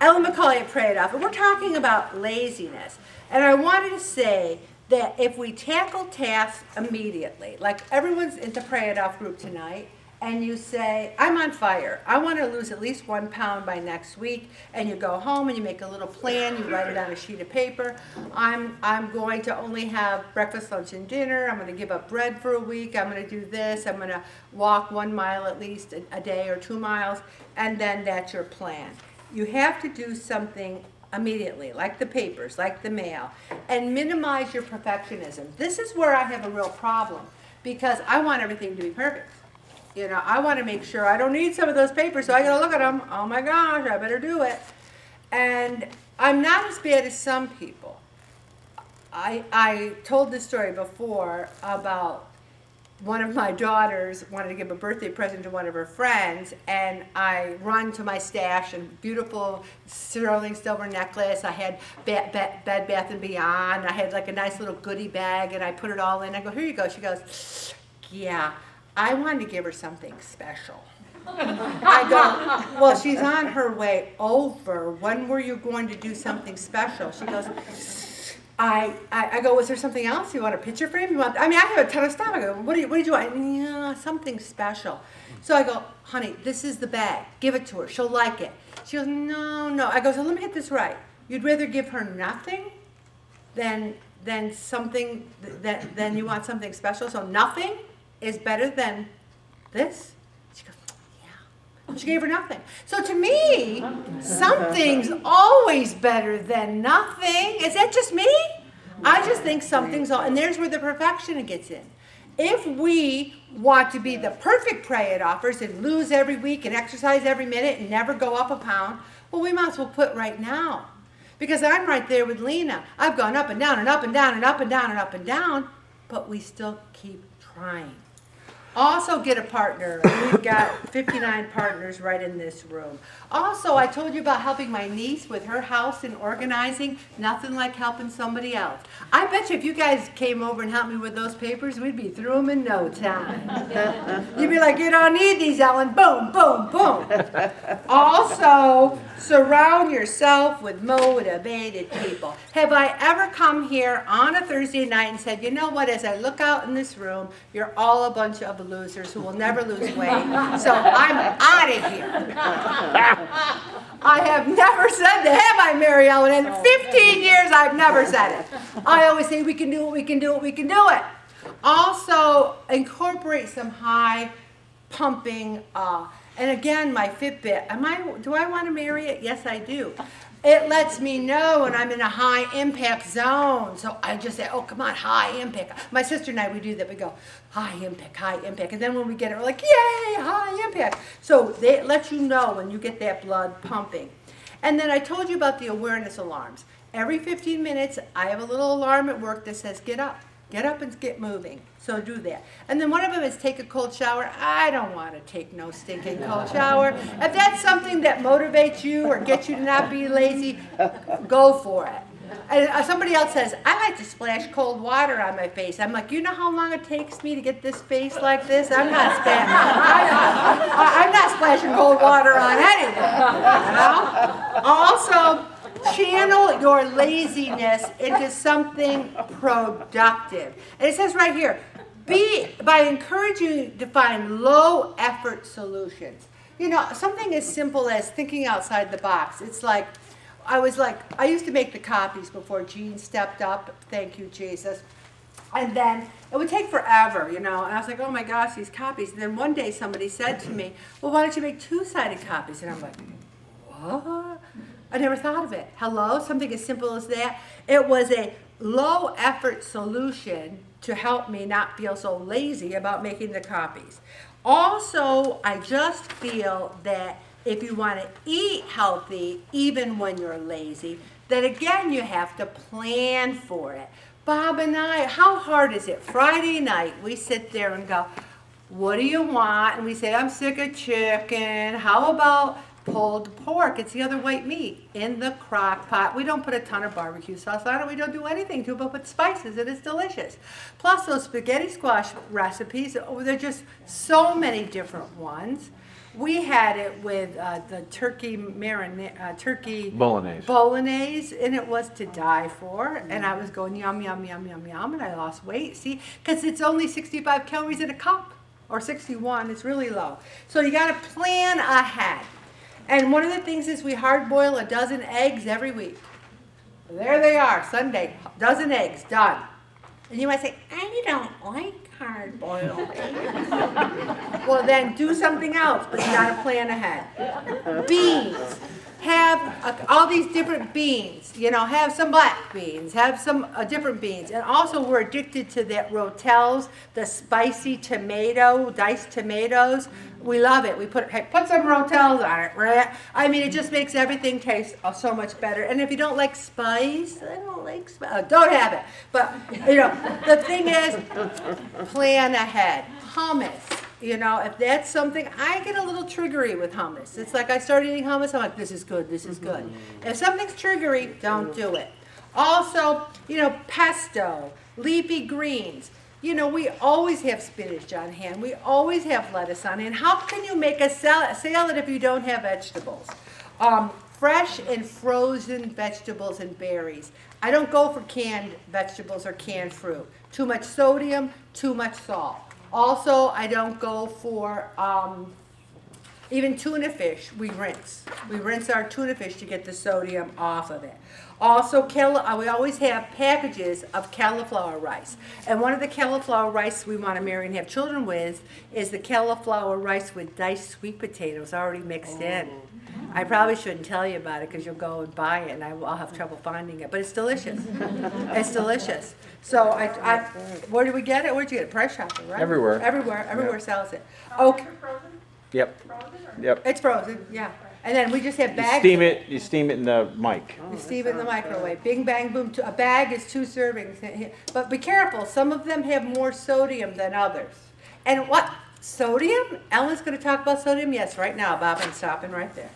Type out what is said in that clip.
Ellen McCauley at Pray It Off, and we're talking about laziness. And I wanted to say that if we tackle tasks immediately, like everyone's in the Pray It Off group tonight, and you say, I'm on fire. I want to lose at least 1 pound by next week. And you go home and you make a little plan. You write it on a sheet of paper. I'm going to only have breakfast, lunch, and dinner. I'm going to give up bread for a week. I'm going to do this. I'm going to walk 1 mile at least a day or 2 miles. And then that's your plan. You have to do something immediately, like the papers, like the mail, and minimize your perfectionism. This is where I have a real problem because I want everything to be perfect. You know, I want to make sure I don't need some of those papers, so I got to look at them. Oh my gosh, I better do it. And I'm not as bad as some people. I told this story before about one of my daughters wanted to give a birthday present to one of her friends, and I run to my stash and beautiful sterling silver necklace. I had Bed Bath & Beyond. I had like a nice little goodie bag, and I put it all in. I go, here you go. She goes, yeah. I wanted to give her something special. I go, well, she's on her way over. When were you going to do something special? She goes, I go, was there something else? You want a picture frame? I have a ton of stuff. I go, what did you want? Yeah, something special. So I go, honey, this is the bag. Give it to her. She'll like it. She goes, no. I go, so let me get this right. You'd rather give her nothing than something, than you want something special? So nothing is better than this? She goes, yeah. She gave her nothing. So to me, something's always better than nothing. Is that just me? I just think something's all, and there's where the perfection gets in. If we want to be the perfect Pray It Offers and lose every week and exercise every minute and never go up a pound, well, we might as well quit right now. Because I'm right there with Lena. I've gone up and down and up and down and up and down and up and down, but we still keep trying. Also get a partner. We've got 59 partners right in this room. Also, I told you about helping my niece with her house and organizing. Nothing like helping somebody else. I bet you if you guys came over and helped me with those papers, we'd be through them in no time. You'd be like, you don't need these, Ellen. Boom, boom, boom. Also, surround yourself with motivated people. Have I ever come here on a Thursday night and said, you know what, as I look out in this room, you're all a bunch of losers who will never lose weight, so I'm out of here. I have never said that, have I, Mary Ellen? In 15 years, I've never said it. I always say we can do it, we can do it, we can do it. Also, incorporate some high pumping, and again, my Fitbit, do I want to marry it? Yes, I do. It lets me know when I'm in a high impact zone. So I just say, oh, come on, high impact. My sister and I, we do that. We go, high impact, high impact. And then when we get it, we're like, yay, high impact. So they let you know when you get that blood pumping. And then I told you about the awareness alarms. Every 15 minutes, I have a little alarm at work that says, get up and get moving. So do that. And then one of them is take a cold shower. I don't want to take no stinking cold shower. If that's something that motivates you or gets you to not be lazy, go for it. And somebody else says, I like to splash cold water on my face. I'm like, you know how long it takes me to get this face like this? I'm not splashing cold water on anything. You know? Also, channel your laziness into something productive. And it says right here, by encouraging you to find low effort solutions. You know, something as simple as thinking outside the box. It's like, I used to make the copies before Jean stepped up. Thank you, Jesus. And then it would take forever, you know. And I was like, oh my gosh, these copies. And then one day somebody said to me, well, why don't you make two-sided copies? And I'm like, what? I never thought of it. Hello? Something as simple as that. It was a low-effort solution to help me not feel so lazy about making the copies. Also, I just feel that if you want to eat healthy, even when you're lazy, then again, you have to plan for it. Bob and I, how hard is it? Friday night, we sit there and go, what do you want? And we say, I'm sick of chicken. How about pulled pork? It's the other white meat in the crock pot. We don't put a ton of barbecue sauce on it. We don't do anything to it but put spices, and it's delicious. Plus those spaghetti squash recipes, they're just so many different ones. We had it with the turkey Bolognese. and it was to die for. And I was going yum, yum, yum, yum, yum, and I lost weight. See, because it's only 65 calories in a cup, or 61. It's really low. So you got to plan ahead. And one of the things is we hard boil a dozen eggs every week. There they are, Sunday, dozen eggs, done. And you might say, I don't like hard-boiled eggs. Well, then do something else, but you gotta plan ahead. Beans. Have all these different beans. You know, have some black beans, have some different beans. And also we're addicted to that Rotels, the spicy tomato, diced tomatoes. We love it. We put some Rotels on it, right? I mean, it just makes everything taste so much better. And if you don't like spice, I don't like spice. Don't have it. But, you know, the thing is, plan ahead. Hummus. You know, if that's something, I get a little triggery with hummus. It's like I start eating hummus, I'm like, this is good, this is good. If something's triggery, don't do it. Also, you know, pesto, leafy greens. You know, we always have spinach on hand. We always have lettuce on hand. How can you make a salad if you don't have vegetables? Fresh and frozen vegetables and berries. I don't go for canned vegetables or canned fruit. Too much sodium, too much salt. Also, I don't go for even tuna fish. We rinse. We rinse our tuna fish to get the sodium off of it. Also, we always have packages of cauliflower rice. And one of the cauliflower rice we want to marry and have children with is the cauliflower rice with diced sweet potatoes already mixed in. I probably shouldn't tell you about it because you'll go and buy it and I'll have trouble finding it. But it's delicious. It's delicious. So where do we get it? Where'd you get it? Price Chopper, right? Everywhere. Everywhere sells it. Okay. Yep. Yep. It's frozen, yeah. And then we just have You bags. steam it in the mic. You steam it in the microwave. Bing, bang, boom. A bag is 2 servings. But be careful. Some of them have more sodium than others. And what? Sodium? Ellen's going to talk about sodium? Yes, right now. Bob, I'm stopping right there.